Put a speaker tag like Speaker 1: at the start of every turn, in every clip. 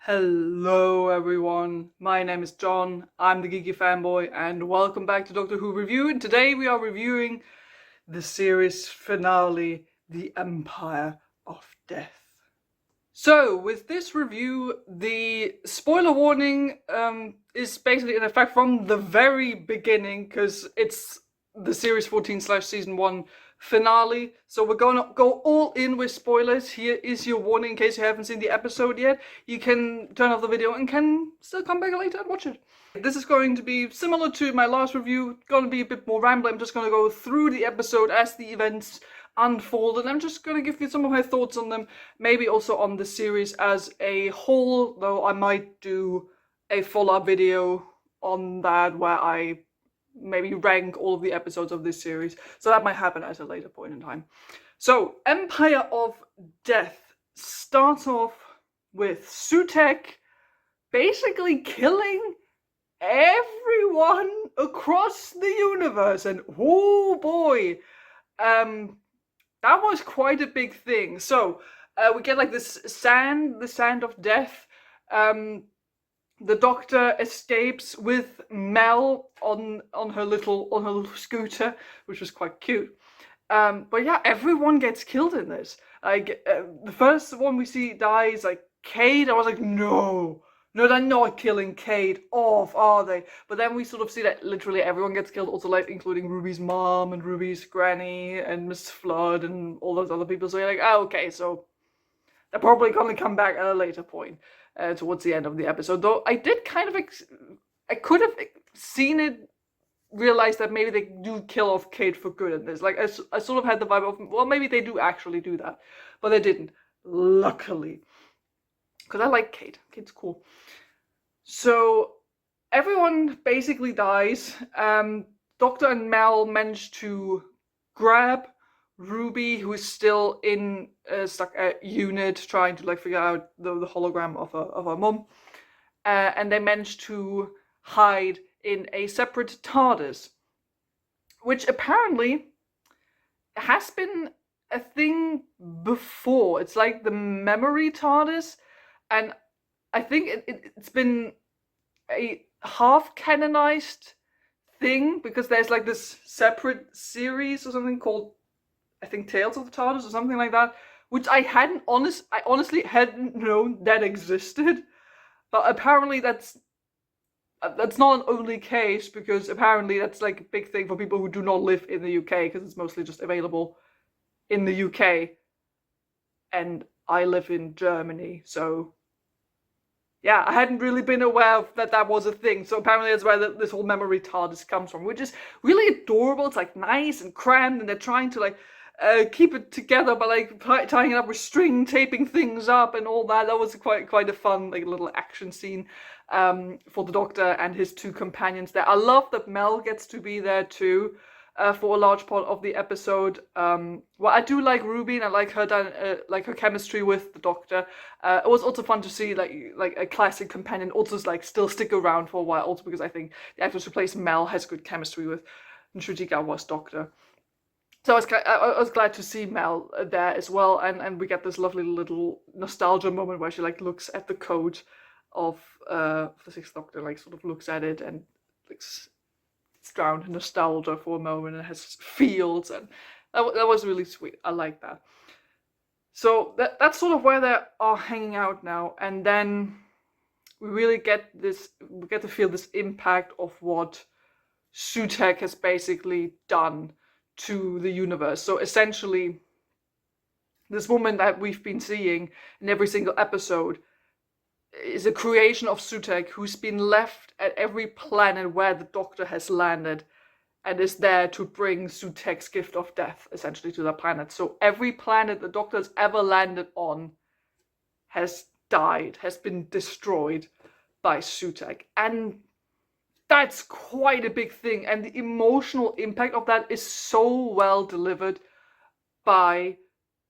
Speaker 1: Hello everyone, my name is John, I'm the Geeky Fanboy, and welcome back to Doctor Who Review, and today we are reviewing the series finale, The Empire of Death. So, with this review, the spoiler warning is basically in effect from the very beginning, because it's the Series 14/Season 1 finale. So we're gonna go all in with spoilers. Here is your warning in case you haven't seen the episode yet. You can turn off the video and can still come back later and watch it. This is going to be similar to my last review, gonna be a bit more rambling. I'm just gonna go through the episode as the events unfold, and I'm just gonna give you some of my thoughts on them, maybe also on the series as a whole, though I might do a follow-up video on that where I maybe rank all of the episodes of this series, so that might happen at a later point in time. So, Empire of Death starts off with Sutekh basically killing everyone across the universe, and oh boy, that was quite a big thing. So, we get like this sand, the sand of death. The Doctor escapes with Mel on her little scooter, which was quite cute. But yeah, everyone gets killed in this. Like the first one we see dies, like Cade. I was like, no, they're not killing Cade off, are they? But then we sort of see that literally everyone gets killed, also like including Ruby's mom and Ruby's granny and Miss Flood and all those other people. So you're like, oh, okay, so they're probably gonna come back at a later point. Towards the end of the episode, though I did kind of I could have seen it, realized that maybe they do kill off Cade for good in this. Like I sort of had the vibe of, well, maybe they do actually do that, but they didn't, luckily, because I like Cade. Cade's cool. So everyone basically dies. Doctor and Mel manage to grab Ruby, who is still in stuck at unit, trying to like figure out the hologram of her mom, and they manage to hide in a separate TARDIS, which apparently has been a thing before. It's like the memory TARDIS, and I think it's been a half canonized thing because there's like this separate series or something called, I think, Tales of the TARDIS or something like that, which I honestly hadn't known that existed. But apparently that's not an only case, because apparently that's like a big thing for people who do not live in the UK, because it's mostly just available in the UK. And I live in Germany, so yeah, I hadn't really been aware of that was a thing. So apparently that's where this whole memory TARDIS comes from, which is really adorable. It's like nice and crammed, and they're trying to like keep it together by like tying it up with string, taping things up and all that. That was quite a fun like little action scene for the Doctor and his two companions there. I love that Mel gets to be there too for a large part of the episode. Well, I do like Ruby, and I like her chemistry with the Doctor. It was also fun to see like a classic companion also like still stick around for a while, also because I think the actress who plays Mel has good chemistry with Ncuti Gatwa's Doctor. So I was glad to see Mel there as well, and we get this lovely little nostalgia moment where she like looks at the coat of the Sixth Doctor, like sort of looks at it and it's drowned in nostalgia for a moment, and it has fields, and that was really sweet. I like that. So that's sort of where they are hanging out now, and then we really get to feel this impact of what Sutekh has basically done to the universe. So essentially, this woman that we've been seeing in every single episode is a creation of Sutekh, who's been left at every planet where the Doctor has landed, and is there to bring Sutekh's gift of death essentially to that planet. So every planet the Doctor has ever landed on has died, has been destroyed by Sutekh, and that's quite a big thing, and the emotional impact of that is so well delivered by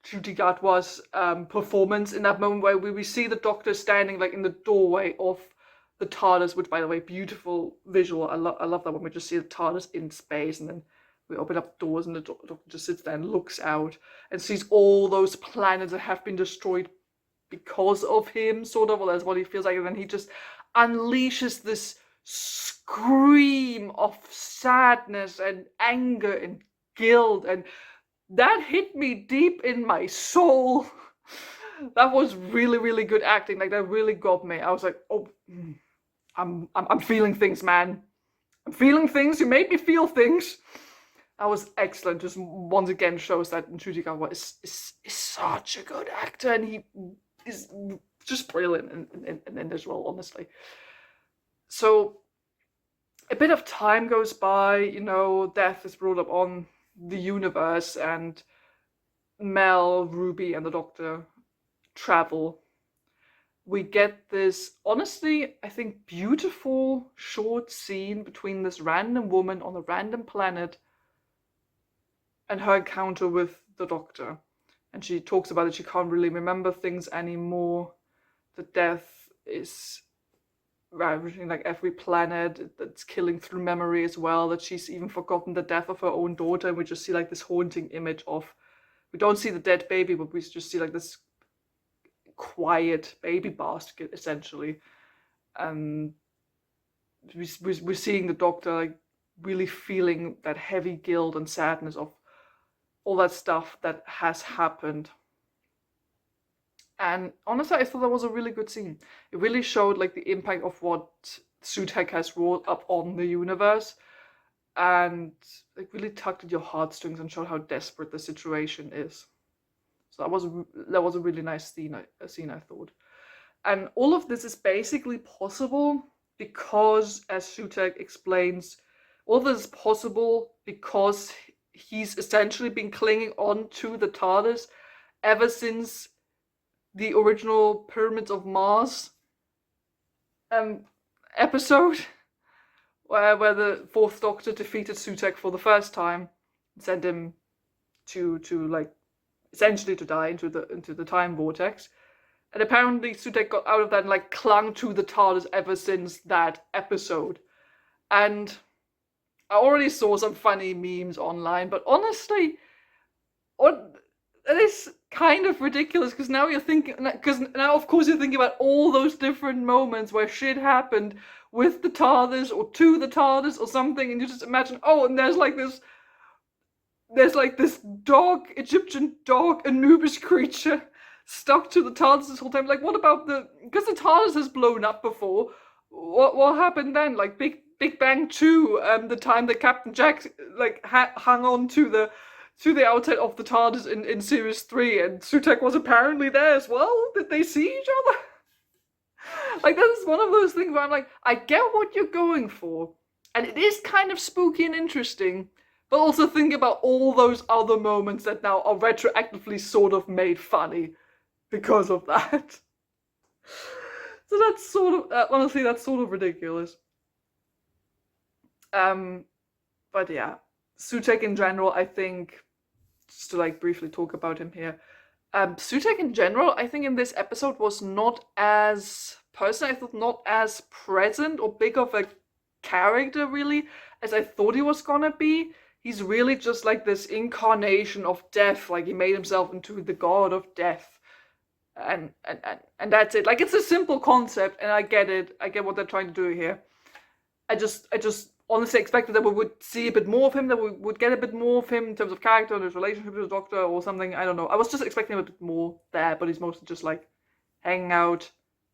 Speaker 1: Ncuti Gatwa's performance in that moment where we see the Doctor standing like in the doorway of the TARDIS, which, by the way, beautiful visual. I love that when we just see the TARDIS in space, and then we open up doors and the Doctor just sits there and looks out and sees all those planets that have been destroyed because of him, sort of, or that's what he feels like, and then he just unleashes this scream of sadness and anger and guilt, and that hit me deep in my soul. That was really, really good acting. Like, that really got me. I was like, oh, I'm feeling things, man. I'm feeling things. You made me feel things. That was excellent. Just once again shows that Ncuti Gatwa is such a good actor, and he is just brilliant in this role, honestly. So a bit of time goes by, you know, death is brought up on the universe, and Mel, Ruby, and the Doctor travel. We get this, honestly, I think, beautiful short scene between this random woman on a random planet and her encounter with the Doctor. And she talks about it, she can't really remember things anymore. The death is ravaging like every planet, that's killing through memory as well, that she's even forgotten the death of her own daughter, and we just see like this haunting image of, we don't see the dead baby, but we just see like this quiet baby basket, essentially. And we're seeing the Doctor like really feeling that heavy guilt and sadness of all that stuff that has happened. And honestly, I thought that was a really good scene. It really showed like the impact of what Sutek has wrought up on the universe, and like really tugged at your heartstrings and showed how desperate the situation is. So that was a really nice scene, I thought. And all of this is basically possible because, as Sutek explains, all this is possible because he's essentially been clinging on to the TARDIS ever since the original Pyramids of Mars episode, where the Fourth Doctor defeated Sutek for the first time, and sent him to like essentially to die into the time vortex. And apparently Sutek got out of that and like clung to the TARDIS ever since that episode. And I already saw some funny memes online, but honestly, it is kind of ridiculous, because now you're thinking, because now of course you're thinking about all those different moments where shit happened with the TARDIS or to the TARDIS or something, and you just imagine, oh, and there's like this dog, Egyptian dog, Anubis creature stuck to the TARDIS this whole time. Like, what about because the TARDIS has blown up before, what happened then? Like Big Bang 2, the time that Captain Jack like hung on to the outside of the TARDIS in series 3, and Sutek was apparently there as well. Did they see each other? Like, that is one of those things where I'm like, I get what you're going for, and it is kind of spooky and interesting, but also think about all those other moments that now are retroactively sort of made funny because of that. So that's sort of, honestly, that's sort of ridiculous. But yeah, Sutek in general, I think, just to like briefly talk about him here, Sutek in general, I think in this episode was not as, personally, I thought not as present or big of a character really as I thought he was gonna be. He's really just like this incarnation of death, like he made himself into the god of death. And that's it. Like, it's a simple concept, and I get it. I get what they're trying to do here. I just honestly expected that we would see a bit more of him, that we would get a bit more of him in terms of character and his relationship with the Doctor or something. I don't know. I was just expecting a bit more there, but he's mostly just like hanging out,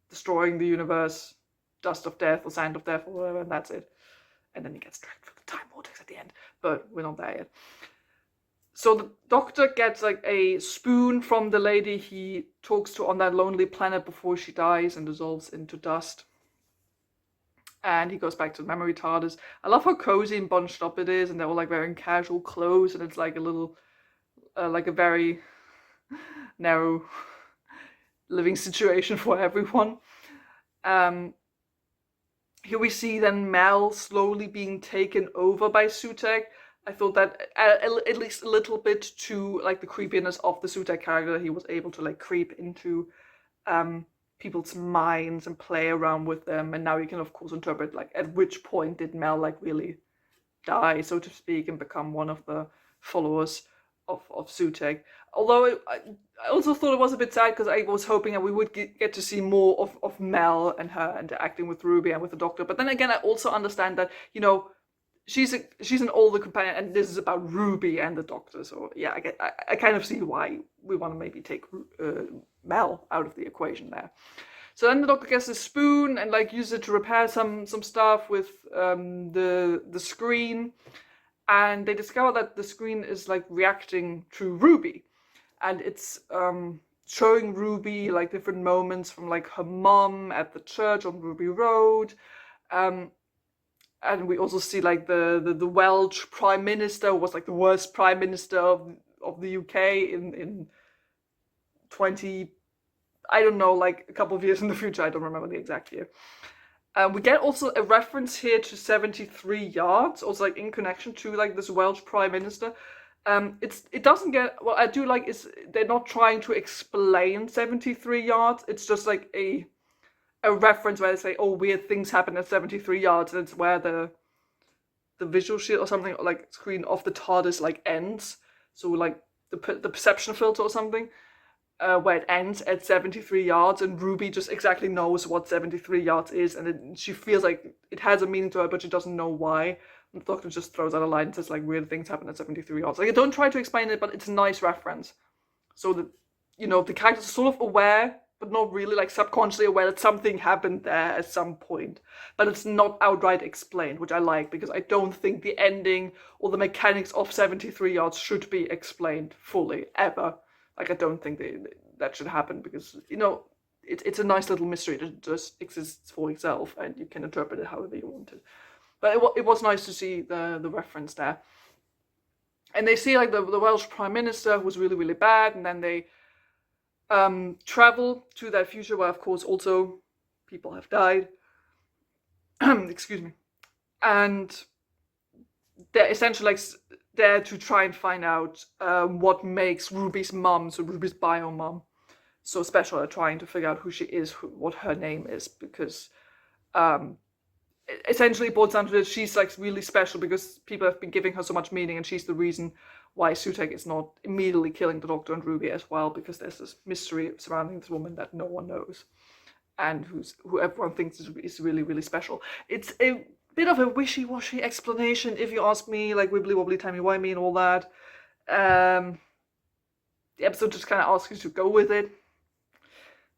Speaker 1: destroying the universe, dust of death or sand of death or whatever, and that's it. And then he gets dragged through the time vortex at the end, but we're not there yet. So the Doctor gets like a spoon from the lady he talks to on that lonely planet before she dies and dissolves into dust. And he goes back to the memory TARDIS. I love how cozy and bunched up it is, and they're all like wearing casual clothes, and it's like a little, like a very narrow living situation for everyone. Here we see then Mel slowly being taken over by Sutek. I thought that at least a little bit to like the creepiness of the Sutek character, he was able to like creep into people's minds and play around with them. And now you can of course interpret like at which point did Mel like really die, so to speak, and become one of the followers of Sutek. Although I also thought it was a bit sad because I was hoping that we would get to see more of Mel and her interacting with Ruby and with the Doctor. But then again, I also understand that, you know, she's an older companion, and this is about Ruby and the Doctor. So yeah, I kind of see why we want to maybe take Mel out of the equation there. So then the Doctor gets a spoon and like uses it to repair some stuff with the screen, and they discover that the screen is like reacting to Ruby, and it's showing Ruby like different moments from like her mom at the church on Ruby Road. And we also see like the Welsh Prime Minister was like the worst Prime Minister of the UK in 20, I don't know, like a couple of years in the future. I don't remember the exact year. We get also a reference here to 73 yards, also like in connection to like this Welsh Prime Minister. It doesn't get, what I do like is they're not trying to explain 73 yards. It's just like a reference where they say, oh, weird things happen at 73 yards, and it's where the visual shield or something, or like screen of the TARDIS like ends. So like the perception filter or something, where it ends at 73 yards, and Ruby just exactly knows what 73 yards is, and she feels like it has a meaning to her, but she doesn't know why. And the Doctor just throws out a line and says like weird things happen at 73 yards. Like, I don't try to explain it, but it's a nice reference. So that, you know, the characters are sort of aware, but not really, like subconsciously aware that something happened there at some point. But it's not outright explained, which I like, because I don't think the ending or the mechanics of 73 yards should be explained fully, ever. Like, I don't think that should happen, because, you know, it's a nice little mystery that just exists for itself, and you can interpret it however you want it. But it was nice to see the reference there. And they see like the Welsh Prime Minister, who was really, really bad, and then they travel to that future where, of course, also people have died. Excuse me. And they're essentially like there to try and find out what makes Ruby's mum, so Ruby's bio mum, so special. They're trying to figure out who she is, what her name is, because essentially it boils down to that she's like really special because people have been giving her so much meaning, and she's the reason why Sutek is not immediately killing the Doctor and Ruby as well, because there's this mystery surrounding this woman that no one knows, and who everyone thinks is really, really special. It's a bit of a wishy-washy explanation, if you ask me, like wibbly wobbly timey-wimey and all that. The episode just kind of asks you to go with it.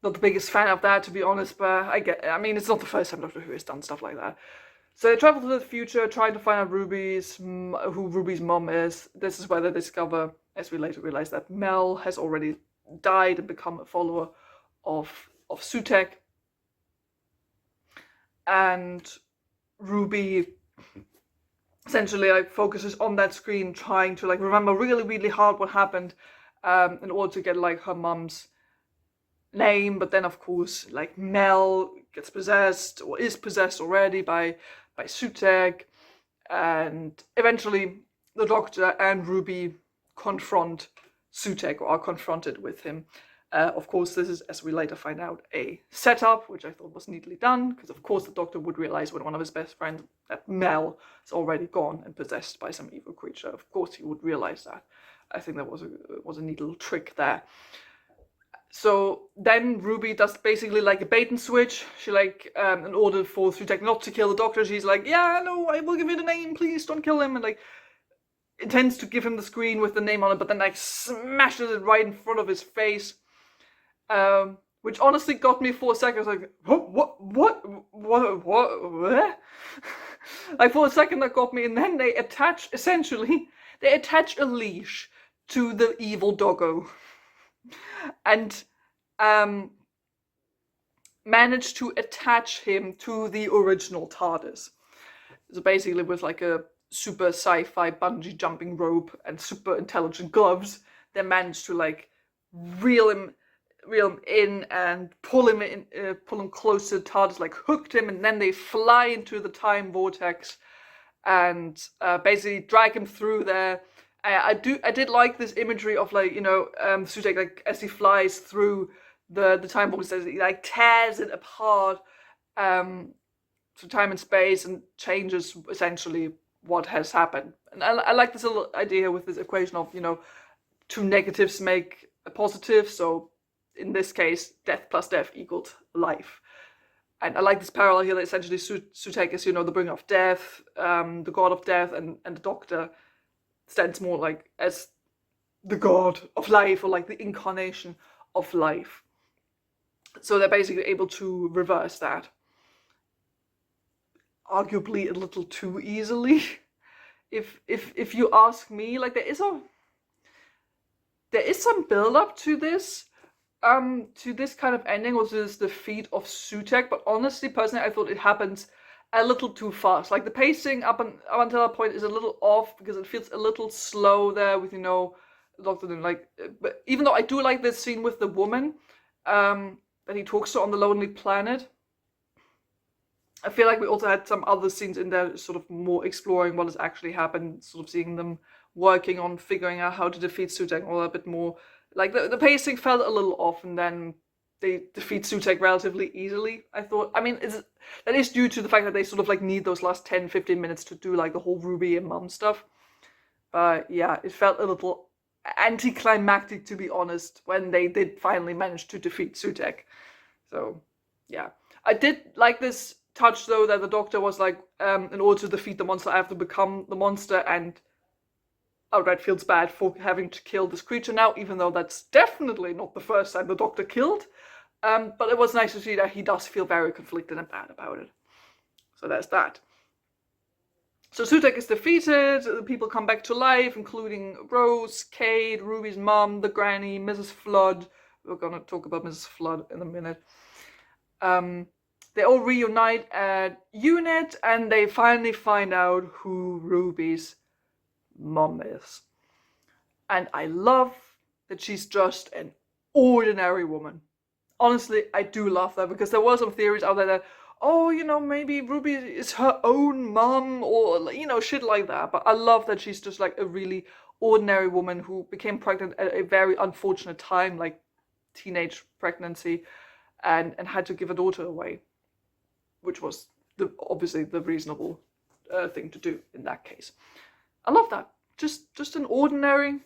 Speaker 1: Not the biggest fan of that, to be honest, but I mean, it's not the first time Doctor Who has done stuff like that. So they travel to the future, trying to find out who Ruby's mom is. This is where they discover, as we later realize, that Mel has already died and become a follower of Sutek. And Ruby essentially like focuses on that screen, trying to like remember really, really hard what happened, in order to get like her mom's name. But then, of course, like Mel gets possessed, or is possessed already by Sutek, and eventually the Doctor and Ruby confront Sutek, or are confronted with him. Of course, this is, as we later find out, a setup, which I thought was neatly done, because of course the Doctor would realize when one of his best friends, that Mel, is already gone and possessed by some evil creature. Of course he would realize that. I think that was a neat little trick there. So then Ruby does basically like a bait and switch. She like, in order for Sutek not to kill the Doctor, she's like, yeah, no, I will give you the name, please don't kill him, and like intends to give him the screen with the name on it, but then like smashes it right in front of his face. Which honestly got me for a second. I was like, what? Like for a second that got me, and then they attach a leash to the evil doggo, and managed to attach him to the original TARDIS. So basically with like a super sci-fi bungee jumping rope and super intelligent gloves, they managed to like reel him in and pull him close to the TARDIS, like hooked him, and then they fly into the time vortex and basically drag him through there. I did like this imagery of like, you know, Sutek, like as he flies through the time vortex, he like tears it apart to time and space and changes essentially what has happened. And I like this little idea with this equation of, you know, two negatives make a positive. So in this case, death plus death equaled life. And I like this parallel here that essentially Sutekh is, the bringer of death, the god of death, and the doctor stands more like as the god of life, or like the incarnation of life. So they're basically able to reverse that. Arguably a little too easily. If you ask me, like there is some build up to this kind of ending, which is the defeat of Sutekh, but honestly, personally, I thought it happens a little too fast. Like the pacing up until that point is a little off, because it feels a little slow there with, the Doctor. Like, but even though I do like this scene with the woman that he talks to on the Lonely Planet, I feel like we also had some other scenes in there sort of more exploring what has actually happened, sort of seeing them working on figuring out how to defeat Sutekh, or a bit more. Like the pacing felt a little off, and then they defeat Sutekh relatively easily, I thought. I mean, that is due to the fact that they sort of like need those last 10-15 minutes to do like the whole Ruby and Mum stuff. But yeah, it felt a little anticlimactic, to be honest, when they did finally manage to defeat Sutekh. So yeah, I did like this touch though, that the Doctor was like, in order to defeat the monster, I have to become the monster, and outright feels bad for having to kill this creature now, even though that's definitely not the first time the Doctor killed. But it was nice to see that he does feel very conflicted and bad about it. So there's that. So Sutekh is defeated, the people come back to life, including Rose, Kate, Ruby's mom, the granny, Mrs. Flood. We're gonna talk about Mrs. Flood in a minute. They all reunite at UNIT, and they finally find out who Ruby's mom is. And I love that she's just an ordinary woman. Honestly, I do love that, because there were some theories out there that, maybe Ruby is her own mom, or, shit like that. But I love that she's just like a really ordinary woman who became pregnant at a very unfortunate time, like teenage pregnancy, and had to give a daughter away, which was obviously the reasonable thing to do in that case. I love that. Just an ordinary,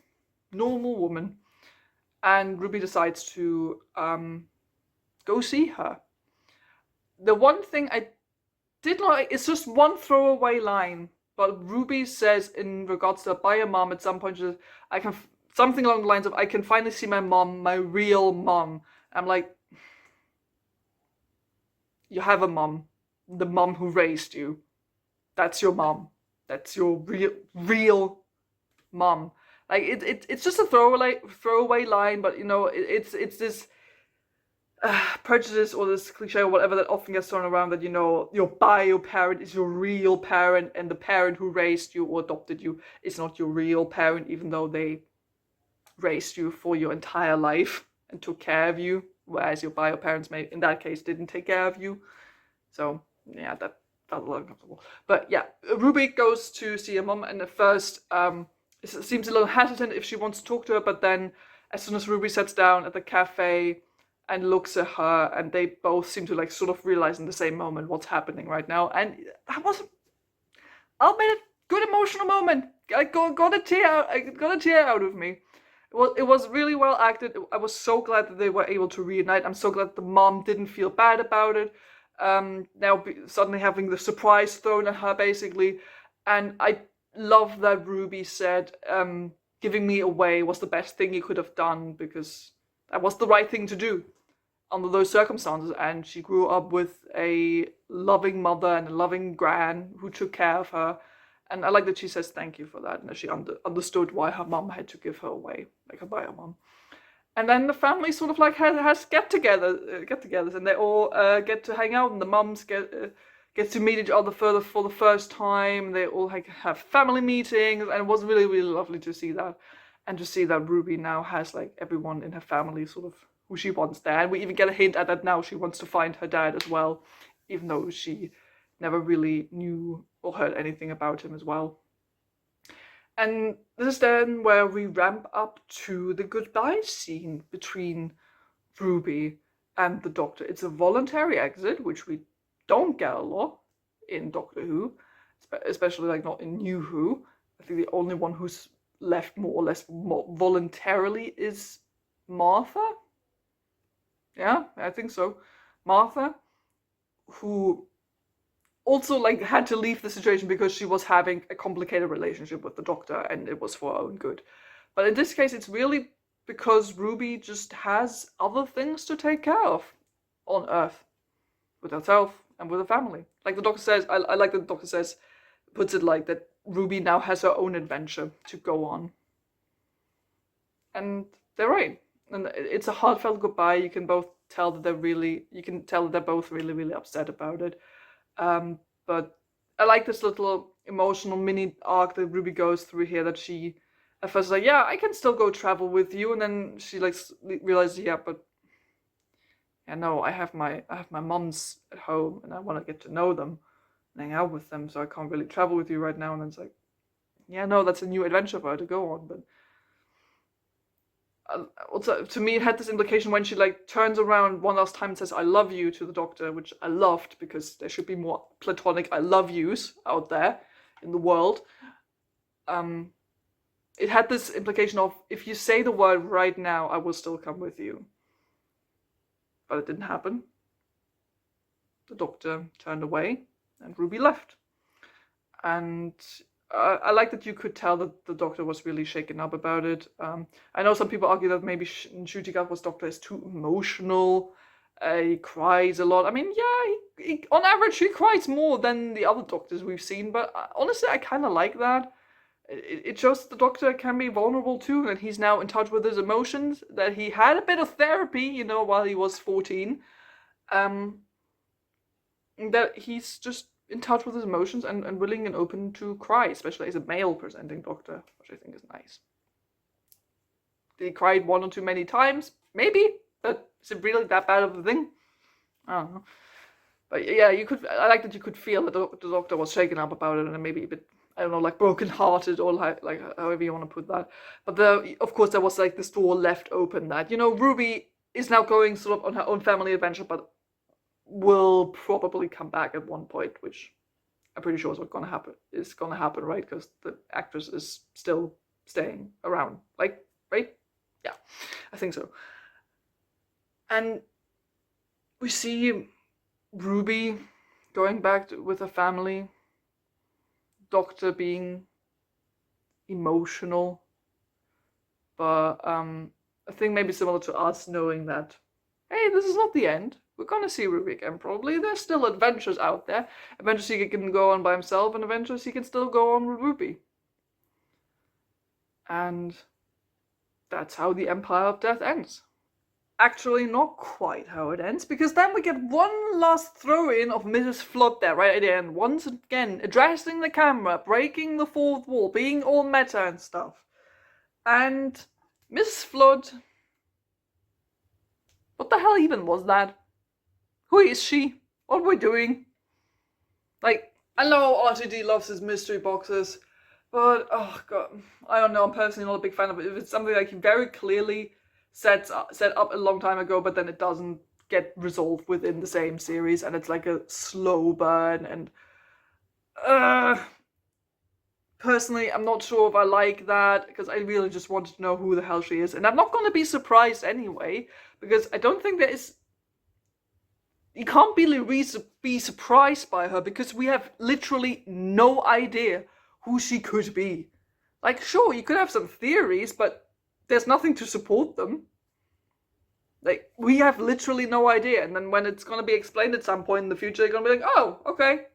Speaker 1: normal woman. And Ruby decides to go see her. The one thing I did like, it's just one throwaway line, but Ruby says in regards to by her mom at some point, she says, something along the lines of, I can finally see my mom, my real mom. I'm like, you have a mom. The mom who raised you. That's your mom. That's your real mom. Like it's just a throwaway line, but it's this prejudice or this cliche or whatever that often gets thrown around, that your bio parent is your real parent, and the parent who raised you or adopted you is not your real parent, even though they raised you for your entire life and took care of you, whereas your bio parents may in that case didn't take care of you. So yeah, that felt a little uncomfortable. But yeah, Ruby goes to see her mom, and at first it seems a little hesitant if she wants to talk to her, but then as soon as Ruby sits down at the cafe and looks at her, and they both seem to like sort of realize in the same moment what's happening right now, and that was, I'll admit it, good emotional moment. I got a tear out of me. It was really well acted. I was so glad that they were able to reunite. I'm so glad the mom didn't feel bad about it. Now suddenly having the surprise thrown at her, basically. And I love that Ruby said, giving me away was the best thing you could have done, because that was the right thing to do under those circumstances. And she grew up with a loving mother and a loving gran who took care of her. And I like that she says thank you for that, and that she understood why her mom had to give her away, like her bio mom. And then the family sort of like has get-togethers, and they all get to hang out, and the mums get to meet each other for the first time. They all have family meetings, and it was really, really lovely to see that, and to see that Ruby now has like everyone in her family sort of who she wants there. And we even get a hint at that now. She wants to find her dad as well, even though she never really knew or heard anything about him as well. And this is then where we ramp up to the goodbye scene between Ruby and the Doctor. It's a voluntary exit, which we don't get a lot in Doctor Who, especially like not in New Who. I think the only one who's left more or less voluntarily is Martha. Yeah, I think so. Martha, who also like had to leave the situation because she was having a complicated relationship with the doctor and it was for her own good. But in this case, it's really because Ruby just has other things to take care of on Earth with herself and with her family. Like the doctor says, I like that the doctor says, puts it like that Ruby now has her own adventure to go on. And they're right. And it's a heartfelt goodbye. You can both tell that they're both really, really upset about it. But I like this little emotional mini arc that Ruby goes through here, that she at first is like, yeah, I can still go travel with you, and then she like realizes, yeah, but yeah, no, I have my moms at home and I want to get to know them and hang out with them, so I can't really travel with you right now. And then it's like, yeah, no, that's a new adventure for her to go on. But also, to me, it had this implication when she like turns around one last time and says, I love you to the doctor, which I loved, because there should be more platonic I love yous out there in the world. It had this implication of, if you say the word right now, I will still come with you. But it didn't happen. The doctor turned away and Ruby left. And I like that you could tell that the doctor was really shaken up about it. I know some people argue that maybe Ncuti doctor is too emotional. He cries a lot. I mean, yeah, he, on average, he cries more than the other doctors we've seen. But honestly, I kind of like that. It shows the doctor can be vulnerable too, and he's now in touch with his emotions, that he had a bit of therapy, you know, while he was 14. That he's just in touch with his emotions and willing and open to cry, especially as a male presenting doctor, which I think is nice. Did he cry one or too many times? Maybe, but is it really that bad of a thing? I don't know. But yeah, I like that you could feel that the doctor was shaken up about it, and maybe a bit, I don't know, like broken-hearted, or like however you want to put that. But of course there was like this door left open that, you know, Ruby is now going sort of on her own family adventure, but will probably come back at one point, which I'm pretty sure is what's gonna happen. Is gonna happen, right? Because the actress is still staying around, like, right? Yeah, I think so. And we see Ruby going back with her family. Doctor being emotional, but I think maybe similar to us, knowing that, hey, this is not the end. We're gonna see Ruby again, probably. There's still adventures out there. Adventures he can go on by himself, and adventures he can still go on with Ruby. And that's how the Empire of Death ends. Actually, not quite how it ends, because then we get one last throw-in of Mrs. Flood there, right at the end. Once again, addressing the camera, breaking the fourth wall, being all meta and stuff. And Mrs. Flood... what the hell even was that? Who is she? What are we doing? Like, I know RTD loves his mystery boxes, but, oh god, I don't know, I'm personally not a big fan of it. If it's something like he very clearly set up a long time ago, but then it doesn't get resolved within the same series, and it's like a slow burn, and personally, I'm not sure if I like that, because I really just wanted to know who the hell she is, and I'm not going to be surprised anyway, because I don't think you can't really be surprised by her, because we have literally no idea who she could be. Like, sure, you could have some theories, but there's nothing to support them. Like, we have literally no idea, and then when it's going to be explained at some point in the future, they're going to be like, oh, okay.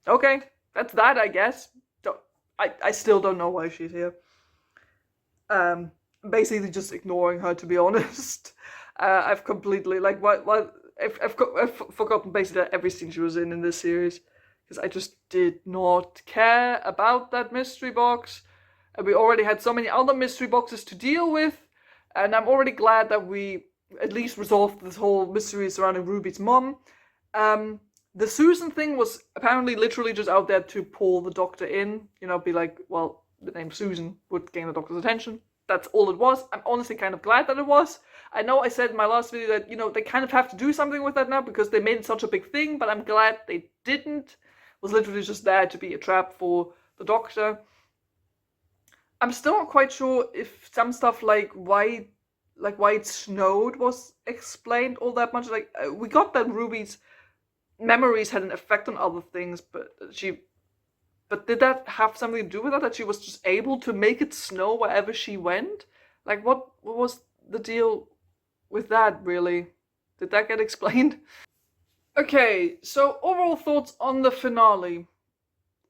Speaker 1: Okay, that's that, I guess. I still don't know why she's here. Basically just ignoring her, to be honest. I've completely, like, I've forgotten basically every scene she was in this series, because I just did not care about that mystery box. And we already had so many other mystery boxes to deal with, and I'm already glad that we at least resolved this whole mystery surrounding Ruby's mom. The Susan thing was apparently literally just out there to pull the doctor in, you know, be like, well, the name Susan would gain the doctor's attention. That's all it was. I'm honestly kind of glad that it was. I know I said in my last video that, you know, they kind of have to do something with that now because they made it such a big thing, but I'm glad they didn't. It was literally just there to be a trap for the doctor. I'm still not quite sure if some stuff like why it snowed was explained all that much. Like we got that Ruby's memories had an effect on other things, but did that have something to do with that she was just able to make it snow wherever she went? Like what was the deal with that really? Did that get explained? Okay, so overall thoughts on the finale.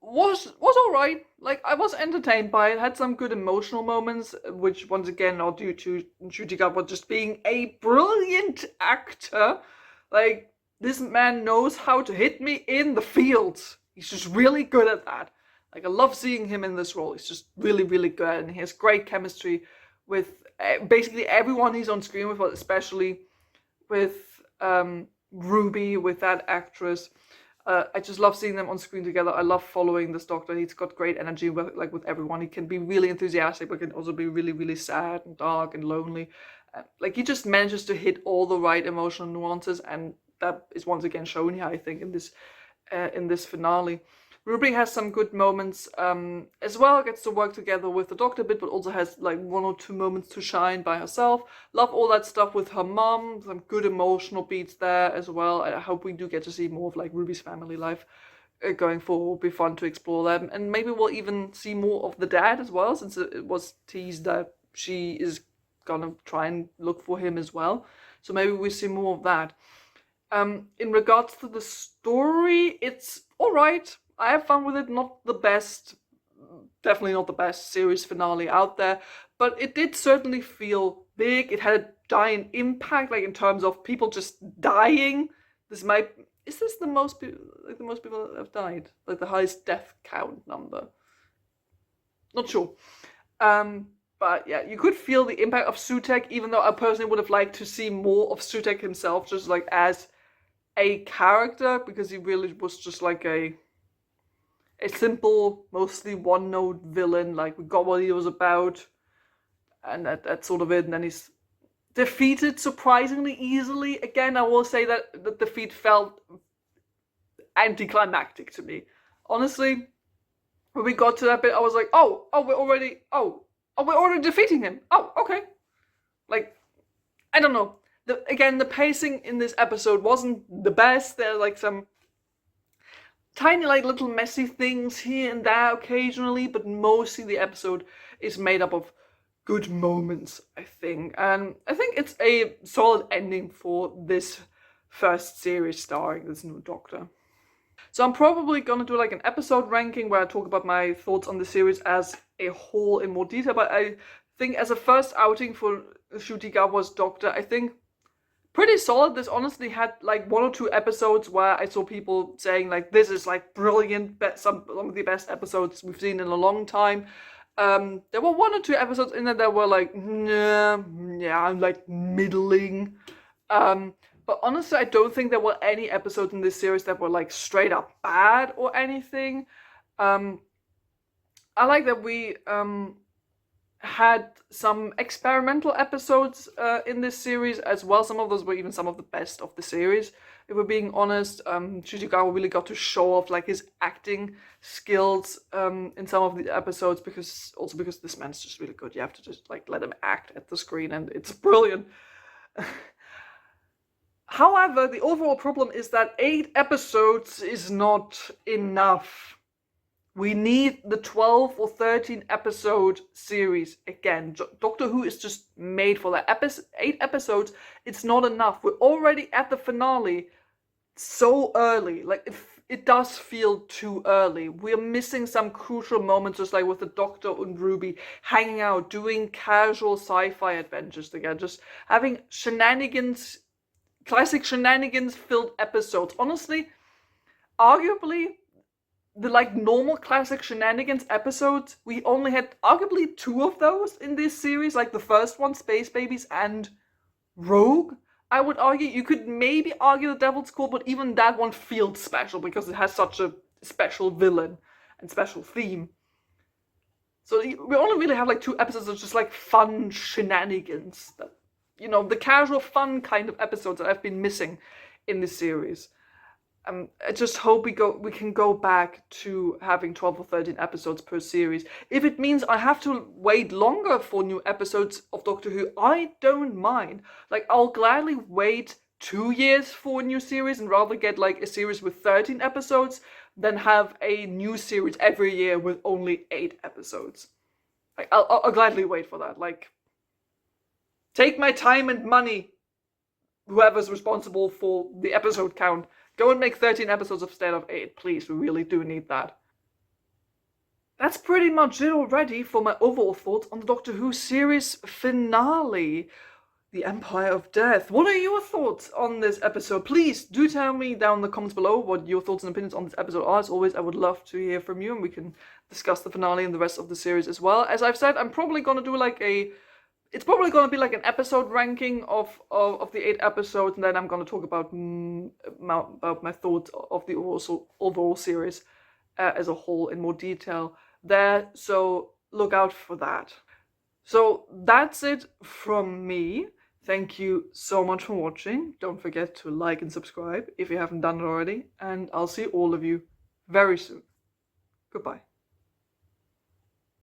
Speaker 1: Was alright. Like I was entertained by it. Had some good emotional moments, which once again are due to Ncuti Gatwa just being a brilliant actor. Like this man knows how to hit me in the fields. He's just really good at that. Like I love seeing him in this role. He's just really really good, and he has great chemistry with basically everyone he's on screen with, but especially with Ruby, with that actress. I just love seeing them on screen together. I love following this Doctor. He's got great energy with everyone. He can be really enthusiastic, but can also be really, really sad and dark and lonely. Like he just manages to hit all the right emotional nuances, and that is once again shown here, I think, in this finale. Ruby has some good moments as well, gets to work together with the Doctor a bit, but also has like 1 or 2 moments to shine by herself. Love all that stuff with her mom, some good emotional beats there as well. I hope we do get to see more of like Ruby's family life going forward. It'll be fun to explore that, and maybe we'll even see more of the dad as well, since it was teased that she is gonna try and look for him as well. So maybe we see more of that. In regards to the story, it's alright. I have fun with it. Not the best, definitely not the best series finale out there, but it did certainly feel big. It had a giant impact, like in terms of people just dying. Is this the most people that have died? Like the highest death count number? Not sure. But yeah, you could feel the impact of Sutek, even though I personally would have liked to see more of Sutek himself, just like as a character, because he really was just like a simple, mostly one-note villain. Like we got what he was about, and that's sort of it. And then he's defeated surprisingly easily. Again, I will say that the defeat felt anticlimactic to me. Honestly, when we got to that bit, I was like, we're already defeating him. Oh, okay. Like, I don't know. The pacing in this episode wasn't the best. There are like some tiny like little messy things here and there occasionally, but mostly the episode is made up of good moments, I think. And I think it's a solid ending for this first series starring this new Doctor. So I'm probably gonna do like an episode ranking where I talk about my thoughts on the series as a whole in more detail, but I think as a first outing for Ncuti Gatwa's Doctor, I think pretty solid. This honestly had like 1 or 2 episodes where I saw people saying like this is like brilliant, some of the best episodes we've seen in a long time. There were 1 or 2 episodes in there that were like, nah, yeah, I'm like middling. But honestly, I don't think there were any episodes in this series that were like straight up bad or anything. I like that we had some experimental episodes in this series as well. Some of those were even some of the best of the series, if we're being honest. Ncuti Gatwa really got to show off like his acting skills in some of the episodes, because this man's just really good. You have to just like let him act at the screen, and it's brilliant. However, the overall problem is that 8 episodes is not enough. We need the 12 or 13 episode series again. Doctor Who is just made for that. 8 episodes, it's not enough. We're already at the finale so early. Like, it does feel too early. We're missing some crucial moments, just like with the Doctor and Ruby hanging out, doing casual sci-fi adventures together, just having classic shenanigans filled episodes. Honestly, arguably, the like normal classic shenanigans episodes, we only had arguably 2 of those in this series, like the first one, Space Babies and Rogue. I would argue, you could maybe argue the Devil's Call, but even that one feels special because it has such a special villain and special theme. So we only really have like 2 episodes of just like fun shenanigans, that, you know, the casual fun kind of episodes that I've been missing in this series. I just hope we can go back to having 12 or 13 episodes per series. If it means I have to wait longer for new episodes of Doctor Who, I don't mind. Like, I'll gladly wait 2 years for a new series and rather get like a series with 13 episodes than have a new series every year with only 8 episodes. Like, I'll gladly wait for that. Like, take my time and money, whoever's responsible for the episode count. Go and make 13 episodes instead of 8, please. We really do need that. That's pretty much it already for my overall thoughts on the Doctor Who series finale, The Empire of Death. What are your thoughts on this episode? Please do tell me down in the comments below what your thoughts and opinions on this episode are. As always, I would love to hear from you, and we can discuss the finale and the rest of the series as well. As I've said, I'm probably going to do like it's probably going to be like an episode ranking of the 8 episodes, and then I'm going to talk about my thoughts of the overall series as a whole in more detail there, so look out for that. So that's it from me. Thank you so much for watching. Don't forget to like and subscribe if you haven't done it already, and I'll see all of you very soon. Goodbye.